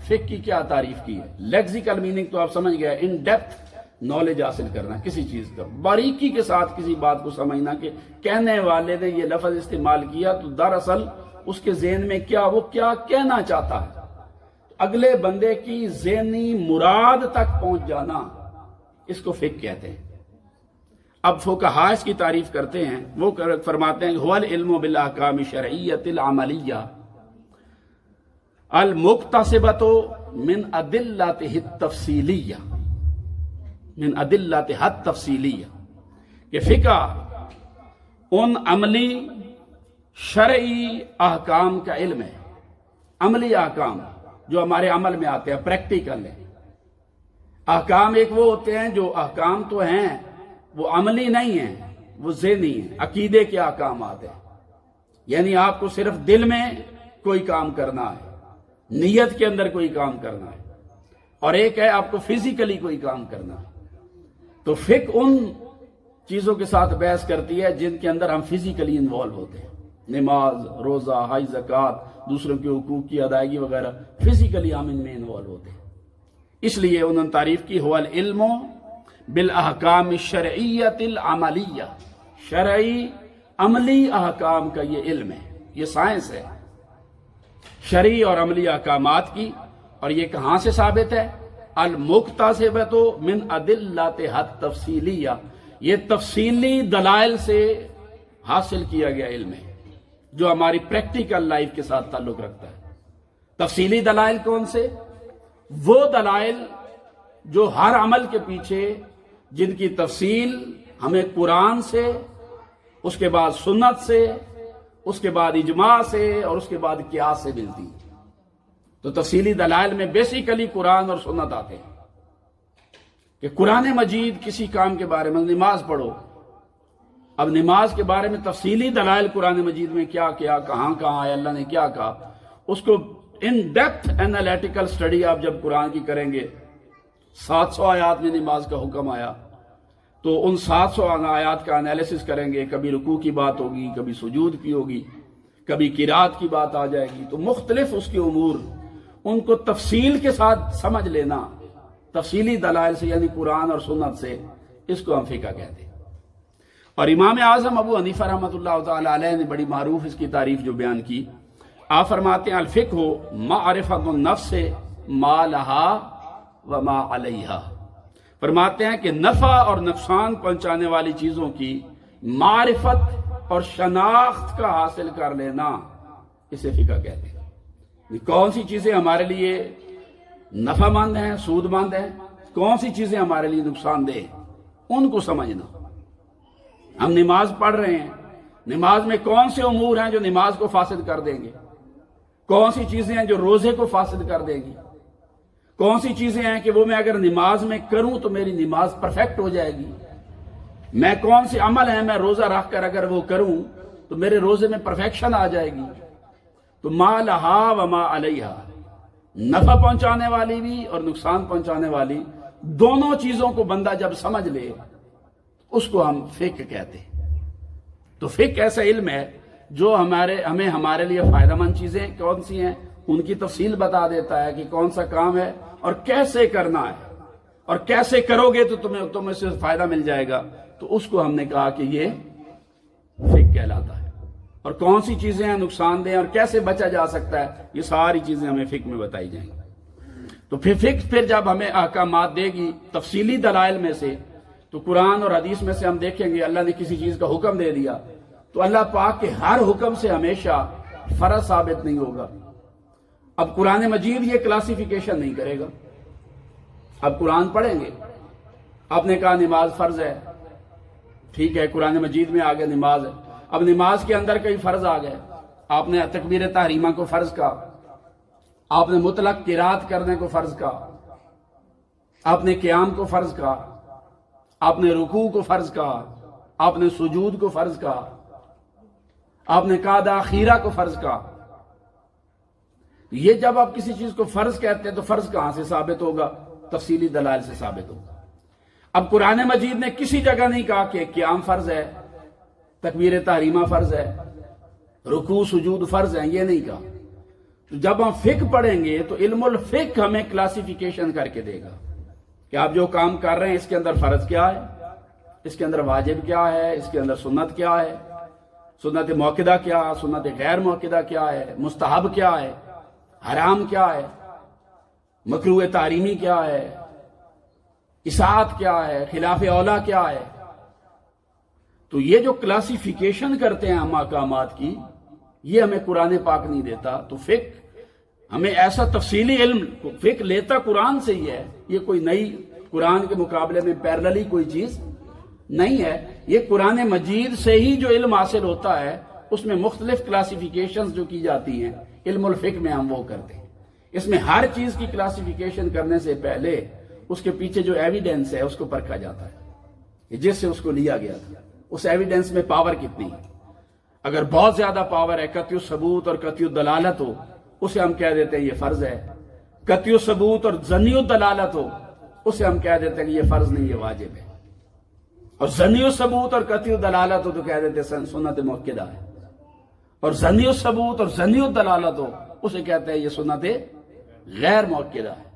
فقہ کی کیا تعریف کی ہے؟ لیکزیکل میننگ تو آپ سمجھ گئے، ان ڈیپتھ نالج حاصل کرنا کسی چیز کا، باریکی کے ساتھ کسی بات کو سمجھنا کہ کہنے والے نے یہ لفظ استعمال کیا تو دراصل اس کے ذہن میں کیا، وہ کیا کہنا چاہتا ہے، اگلے بندے کی ذہنی مراد تک پہنچ جانا، اس کو فقہ کہتے ہیں۔ اب فقہاء اس کی تعریف کرتے ہیں، وہ فرماتے ہیں هو العلم بالاحکام الشرعیۃ العملیہ المقتصبۃ من ادلتہ التفصیلیہ، من ادلتہ التفصیلیہ، کہ فقہ ان عملی شرعی احکام کا علم ہے، عملی احکام جو ہمارے عمل میں آتے ہیں، پریکٹیکل ہے۔ احکام ایک وہ ہوتے ہیں جو احکام تو ہیں وہ عملی نہیں ہیں، وہ ذہنی ہیں، عقیدے کے احکامات ہیں، یعنی آپ کو صرف دل میں کوئی کام کرنا ہے، نیت کے اندر کوئی کام کرنا ہے، اور ایک ہے آپ کو فزیکلی کوئی کام کرنا ہے۔ تو فقہ ان چیزوں کے ساتھ بحث کرتی ہے جن کے اندر ہم فزیکلی انوالو ہوتے ہیں، نماز، روزہ، حج، زکوٰۃ، دوسروں کے حقوق کی ادائیگی وغیرہ، فزیکلی ہم ان میں انوالو ہوتے ہیں۔ اس لیے انہوں نے تعریف کی هو العلم بالاحکام الشرعیۃ العملیہ، شرعی عملی احکام کا یہ علم ہے، یہ سائنس ہے شرعی اور عملی احکامات کی، اور یہ کہاں سے ثابت ہے؟ المقتصبۃ من ادلتہ التفصیلیہ، یہ تفصیلی دلائل سے حاصل کیا گیا علم ہے جو ہماری پریکٹیکل لائف کے ساتھ تعلق رکھتا ہے۔ تفصیلی دلائل کون سے؟ وہ دلائل جو ہر عمل کے پیچھے جن کی تفصیل ہمیں قرآن سے، اس کے بعد سنت سے، اس کے بعد اجماع سے، اور اس کے بعد قیاس سے ملتی ہے۔ تو تفصیلی دلائل میں بیسیکلی قرآن اور سنت آتے ہیں کہ قرآن مجید کسی کام کے بارے میں، نماز پڑھو، اب نماز کے بارے میں تفصیلی دلائل قرآن مجید میں کیا کیا، کہاں کہاں ہے، اللہ نے کیا کہا، اس کو ان ڈیپتھ اینالیٹیکل سٹڈی آپ جب قرآن کی کریں گے، 700 آیات میں نماز کا حکم آیا، تو ان 700 آیات کا انالیسس کریں گے، کبھی رکوع کی بات ہوگی، کبھی سجود کی ہوگی، کبھی قرات کی بات آ جائے گی، تو مختلف اس کے امور، ان کو تفصیل کے ساتھ سمجھ لینا تفصیلی دلائل سے، یعنی قرآن اور سنت سے، اس کو ہم فقہ کہتے ہیں۔ اور امام اعظم ابو حنیفہ رحمۃ اللہ تعالی علیہ نے بڑی معروف اس کی تعریف جو بیان کی، آپ فرماتے ہیں الفقہ معرفۃ النفس ما لہا وما علیہا، فرماتے ہیں کہ نفع اور نقصان پہنچانے والی چیزوں کی معرفت اور شناخت کا حاصل کر لینا، اسے فقہ کہتے ہیں۔ کون سی چیزیں ہمارے لیے نفع مند ہیں، سود مند ہیں، کون سی چیزیں ہمارے لیے نقصان دہ، ان کو سمجھنا۔ ہم نماز پڑھ رہے ہیں، نماز میں کون سے امور ہیں جو نماز کو فاسد کر دیں گے، کون سی چیزیں ہیں جو روزے کو فاسد کر دیں گی، کون سی چیزیں ہیں کہ وہ میں اگر نماز میں کروں تو میری نماز پرفیکٹ ہو جائے گی، میں کون سے عمل ہیں میں روزہ رکھ کر اگر وہ کروں تو میرے روزے میں پرفیکشن آ جائے گی۔ تو ما لہا وما علیہا، نفع پہنچانے والی بھی اور نقصان پہنچانے والی، دونوں چیزوں کو بندہ جب سمجھ لے اس کو ہم فقہ کہتے ہیں۔ تو فقہ ایسا علم ہے جو ہمیں ہمارے لیے فائدہ مند چیزیں کون سی ہیں ان کی تفصیل بتا دیتا ہے کہ کون سا کام ہے اور کیسے کرنا ہے، اور کیسے کرو گے تو تمہیں اس سے فائدہ مل جائے گا، تو اس کو ہم نے کہا کہ یہ فقہ کہلاتا ہے۔ اور کون سی چیزیں ہیں نقصان دہ اور کیسے بچا جا سکتا ہے، یہ ساری چیزیں ہمیں فقہ میں بتائی جائیں گی۔ تو فقہ جب ہمیں احکامات دے گی تفصیلی دلائل میں سے، تو قرآن اور حدیث میں سے ہم دیکھیں گے اللہ نے کسی چیز کا حکم دے دیا تو اللہ پاک کے ہر حکم سے ہمیشہ فرض ثابت نہیں ہوگا۔ اب قرآن مجید یہ کلاسیفیکیشن نہیں کرے گا۔ اب قرآن پڑھیں گے، آپ نے کہا نماز فرض ہے، ٹھیک ہے، قرآن مجید میں آگے نماز ہے، اب نماز کے اندر کئی فرض آ گئے، آپ نے تکبیر تحریمہ کو فرض کہا، آپ نے مطلق قرات کرنے کو فرض کہا، آپ نے قیام کو فرض کہا، آپ نے رکوع کو فرض کہا، آپ نے سجود کو فرض کہا، آپ نے قعدہ خیرہ کو فرض کہا۔ یہ جب آپ کسی چیز کو فرض کہتے ہیں تو فرض کہاں سے ثابت ہوگا؟ تفصیلی دلائل سے ثابت ہوگا۔ اب قرآن مجید نے کسی جگہ نہیں کہا کہ قیام فرض ہے، تکبیر تحریمہ فرض ہے، رکوع سجود فرض ہیں، یہ نہیں کہا۔ تو جب ہم فقہ پڑھیں گے تو علم الفقہ ہمیں کلاسیفیکیشن کر کے دے گا کہ آپ جو کام کر رہے ہیں اس کے اندر فرض کیا ہے، اس کے اندر واجب کیا ہے، اس کے اندر سنت کیا ہے، سنت موقدہ کیا، سنت غیر موقدہ کیا ہے، مستحب کیا ہے، حرام کیا ہے، مکروہ تحریمی کیا ہے، اطاعت کیا ہے، خلاف اولا کیا ہے۔ تو یہ جو کلاسیفیکیشن کرتے ہیں ہم احکامات کی، یہ ہمیں قرآن پاک نہیں دیتا۔ تو فقہ ہمیں ایسا تفصیلی علم، فقہ لیتا قرآن سے ہی ہے، یہ کوئی نئی قرآن کے مقابلے میں پیرللی کوئی چیز نہیں ہے، یہ قرآن مجید سے ہی جو علم حاصل ہوتا ہے، اس میں مختلف کلاسیفیکیشنز جو کی جاتی ہیں علم الفقہ میں ہم وہ کرتے ہیں۔ اس میں ہر چیز کی کلاسیفیکیشن کرنے سے پہلے اس کے پیچھے جو ایویڈنس ہے اس کو پرکھا جاتا ہے، جس سے اس کو لیا گیا تھا، اس ایویڈنس میں پاور کتنی ہے۔ اگر بہت زیادہ پاور ہے، قطعی ثبوت اور قطعی دلالت ہو، اسے ہم کہہ دیتے ہیں یہ فرض ہے۔ قطعی ثبوت اور ظنی دلالت ہو، اسے ہم کہہ دیتے ہیں کہ یہ فرض نہیں، یہ واجب ہے۔ اور ظنی ثبوت اور قطعی دلالت ہو تو کہہ دیتے ہیں سنت موقدہ ہے۔ اور ظنی ثبوت اور ظنی دلالت ہو، اسے کہتے ہیں یہ سنت غیر موقدہ ہے۔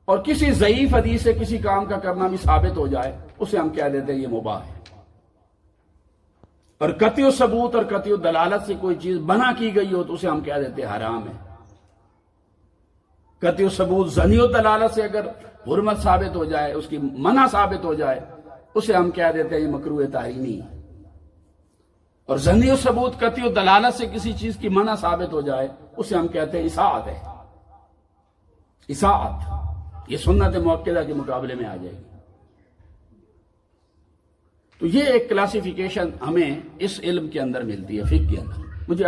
اور کسی ضعیف حدیث سے کسی کام کا کرنا بھی ثابت ہو جائے، اسے ہم کہہ دیتے ہیں یہ مباح ہے۔ اور قطعی ثبوت اور قطعی دلالت سے کوئی چیز منع کی گئی ہو تو اسے ہم کہہ دیتے ہیں حرام ہے۔ قطعی ثبوت ظنی دلالت سے اگر حرمت ثابت ہو جائے، اس کی منع ثابت ہو جائے، اسے ہم کہہ دیتے ہیں یہ مکروہ تحریمی ہے۔ اور ظنی ثبوت قطعی دلالت سے کسی چیز کی منع ثابت ہو جائے، اسے ہم کہتے ہیں اطاعت ہے۔ اطاعت یہ سنت موقدہ کے مقابلے میں آ جائے گی۔ تو یہ ایک کلاسیفیکیشن ہمیں اس علم کے اندر ملتی ہے، فقہ کے اندر۔ مجھے